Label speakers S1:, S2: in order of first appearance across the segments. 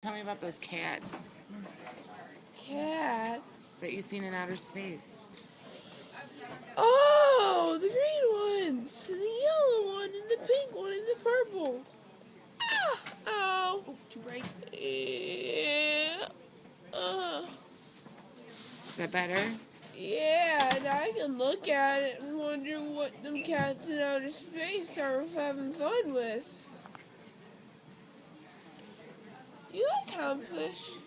S1: Tell me about those cats
S2: Cats?
S1: that you've seen in outer space.
S2: Oh, the green ones, the yellow one, and the pink one, and the purple. Ah, ow.
S1: Oh, too bright.
S2: Yeah.
S1: Is that better?
S2: Yeah, and I can look at it and wonder what them cats in outer space are having fun with. Do you like clownfish?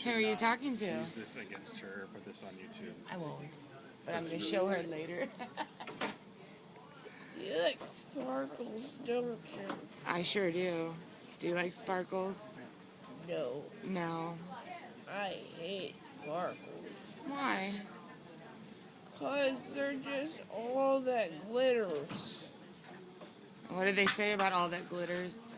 S1: Who are you talking to?
S3: Use this against her or put this on YouTube.
S1: I won't. But I'm going to show her later.
S2: You like sparkles, don't you?
S1: I sure do. Do you like sparkles?
S2: No,
S1: No.
S2: I hate sparkles.
S1: Why?
S2: 'Cause they're just all that glitters.
S1: What do they say about all that glitters?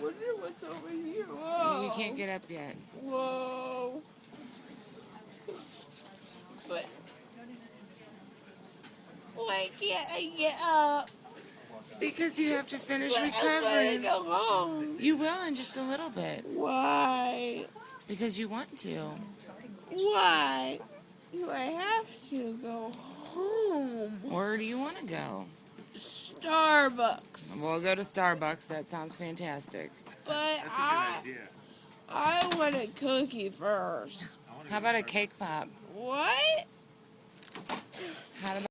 S2: Wonder what's over here. Whoa.
S1: You can't get up yet.
S2: Whoa. But why can't I get up?
S1: Because you have to finish
S2: But I
S1: recovering.
S2: want to go home.
S1: You will in just a little bit.
S2: Why?
S1: Because you want to.
S2: Why do I have to go home?
S1: Where do you want to go?
S2: Starbucks.
S1: We'll go to Starbucks. That sounds fantastic.
S2: But
S3: That's a good idea.
S2: I want a cookie first.
S1: How about a cake pop?
S2: What?
S1: How about